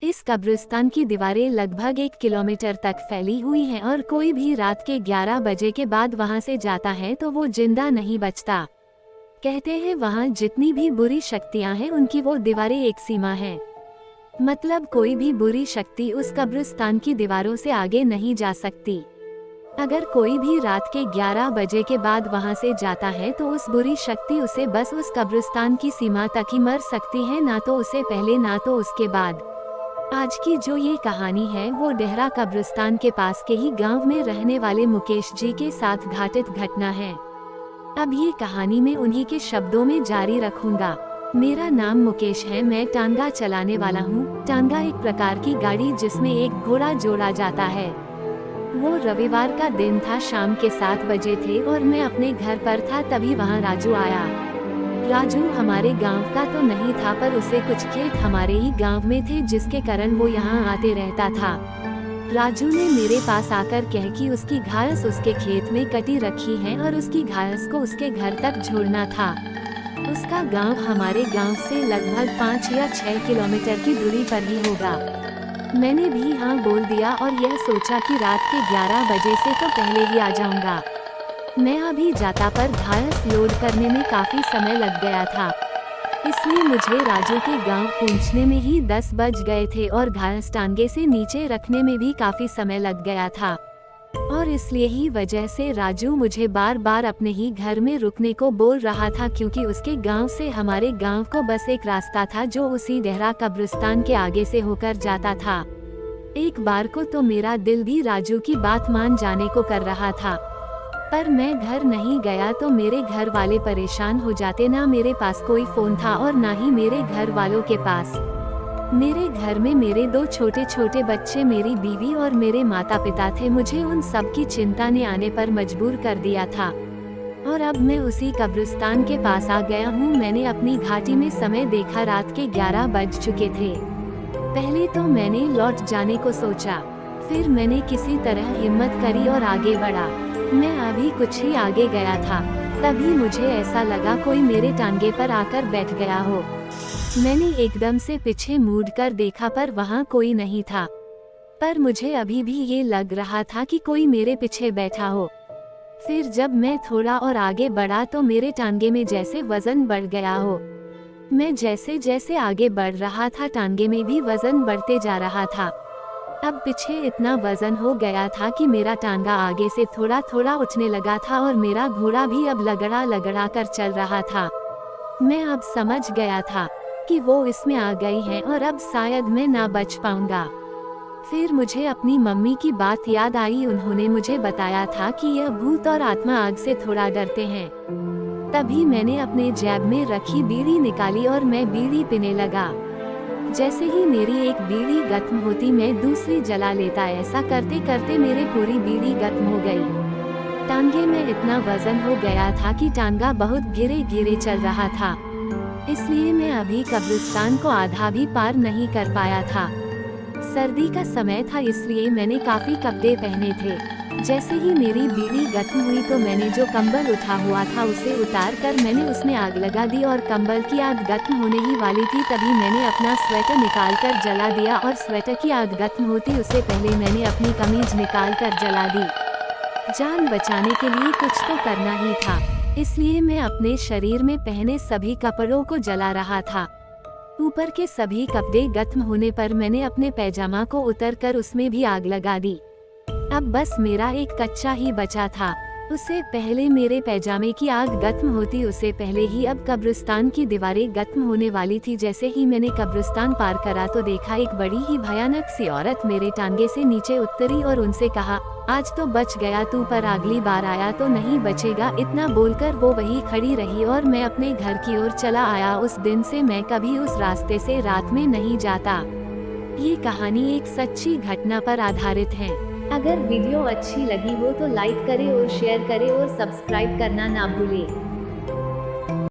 इस कब्रिस्तान की दीवारें लगभग 1 किलोमीटर तक फैली हुई हैं और कोई भी रात के 11 बजे के बाद वहां से जाता है तो वो जिंदा नहीं बचता। कहते हैं वहां जितनी भी बुरी शक्तियां हैं उनकी वो दीवारें एक सीमा है। मतलब कोई भी बुरी शक्ति उस कब्रिस्तान की दीवारों से आगे नहीं जा सकती। अगर कोई भी रात के 11 बजे के बाद वहां से जाता है तो उस बुरी शक्ति उसे बस उस कब्रिस्तान की सीमा तक ही मर सकती है, ना तो उसे पहले ना तो उसके बाद। आज की जो ये कहानी है वो डेहरा कब्रिस्तान के पास के ही गांव में रहने वाले मुकेश जी के साथ घटित घटना है। अब ये कहानी मैं उन्हीं के शब्दों में जारी रखूंगा। मेरा नाम मुकेश है, मैं टांगा चलाने वाला हूँ। टांगा एक प्रकार की गाड़ी जिसमें एक घोड़ा जोड़ा जाता है। वो रविवार का दिन था, शाम के 7 बजे थे और मैं अपने घर पर था, तभी वहाँ राजू आया। राजू हमारे गांव का तो नहीं था पर उसे कुछ खेत हमारे ही गांव में थे जिसके कारण वो यहाँ आते रहता था। राजू ने मेरे पास आकर कह कि उसकी घास उसके खेत में कटी रखी है और उसकी घास को उसके घर तक छोड़ना था। उसका गांव हमारे गांव से लगभग 5 या 6 किलोमीटर की दूरी पर ही होगा। मैंने भी हाँ बोल दिया और यह सोचा कि रात के 11 बजे से तो पहले ही आ जाऊंगा। मैं अभी जाता पर घास लोड करने में काफी समय लग गया था, इसलिए मुझे राजू के गांव पहुंचने में ही 10 बज गए थे और घास टांगे से नीचे रखने में भी काफी समय लग गया था। और इसलिए ही वजह से राजू मुझे बार बार अपने ही घर में रुकने को बोल रहा था, क्योंकि उसके गांव से हमारे गांव को बस एक रास्ता था जो उसी डेहरा कब्रिस्तान के आगे से होकर जाता था। एक बार को तो मेरा दिल भी राजू की बात मान जाने को कर रहा था, पर मैं घर नहीं गया तो मेरे घर वाले परेशान हो जाते। ना मेरे पास कोई फोन था और ना ही मेरे घर वालों के पास। मेरे घर में मेरे 2 छोटे छोटे बच्चे, मेरी बीवी और मेरे माता पिता थे। मुझे उन सब की चिंता ने आने पर मजबूर कर दिया था और अब मैं उसी कब्रिस्तान के पास आ गया हूँ। मैंने अपनी घाटी में समय देखा, रात के 11 बज चुके थे। पहले तो मैंने लौट जाने को सोचा, फिर मैंने किसी तरह हिम्मत करी और आगे बढ़ा। मैं अभी कुछ ही आगे गया था, तभी मुझे ऐसा लगा कोई मेरे टांगे पर आकर बैठ गया हो। मैंने एकदम से पीछे मुड़ कर देखा पर वहाँ कोई नहीं था, पर मुझे अभी भी ये लग रहा था कि कोई मेरे पीछे बैठा हो। फिर जब मैं थोड़ा और आगे बढ़ा तो मेरे टांगे में जैसे वजन बढ़ गया हो। मैं जैसे जैसे आगे बढ़ रहा था टांगे में भी वजन बढ़ते जा रहा था। अब पीछे इतना वजन हो गया था कि मेरा टांगा आगे से थोड़ा थोड़ा उठने लगा था और मेरा घोड़ा भी अब लगड़ा लगड़ा कर चल रहा था। मैं अब समझ गया था कि वो इसमें आ गई है और अब शायद मैं ना बच पाऊंगा। फिर मुझे अपनी मम्मी की बात याद आई। उन्होंने मुझे बताया था कि यह भूत और आत्मा आग से थोड़ा डरते हैं। तभी मैंने अपने जेब में रखी बीड़ी निकाली और मैं बीड़ी पीने लगा। जैसे ही मेरी एक बीड़ी खत्म होती मैं दूसरी जला लेता। ऐसा करते करते मेरी पूरी बीड़ी खत्म हो गई। टांगे में इतना वजन हो गया था कि टांगा बहुत धीरे धीरे चल रहा था, इसलिए मैं अभी कब्रिस्तान को आधा भी पार नहीं कर पाया था। सर्दी का समय था इसलिए मैंने काफी कपड़े पहने थे। जैसे ही मेरी बीड़ी खत्म हुई तो मैंने जो कंबल उठा हुआ था उसे उतार कर मैंने उसमें आग लगा दी और कंबल की आग खत्म होने ही वाली थी तभी मैंने अपना स्वेटर निकाल कर जला दिया और स्वेटर की आग खत्म होती उससे पहले मैंने अपनी कमीज निकाल कर जला दी। जान बचाने के लिए कुछ तो करना ही था, इसलिए मैं अपने शरीर में पहने सभी कपड़ों को जला रहा था। ऊपर के सभी कपड़े खत्म होने पर मैंने अपने पैजामा को उतारकर उसमें भी आग लगा दी। अब बस मेरा एक कच्चा ही बचा था। उससे पहले मेरे पैजामे की आग खत्म होती उससे पहले ही अब कब्रिस्तान की दीवारें खत्म होने वाली थी। जैसे ही मैंने कब्रिस्तान पार करा तो देखा एक बड़ी ही भयानक सी औरत मेरे टांगे से नीचे उतरी और उनसे कहा, आज तो बच गया तू, पर अगली बार आया तो नहीं बचेगा। इतना बोलकर वो वही खड़ी रही और मैं अपने घर की ओर चला आया। उस दिन से मैं कभी उस रास्ते से रात में नहीं जाता। ये कहानी एक सच्ची घटना पर आधारित है। अगर वीडियो अच्छी लगी हो तो लाइक करें और शेयर करें और सब्सक्राइब करना ना भूलें।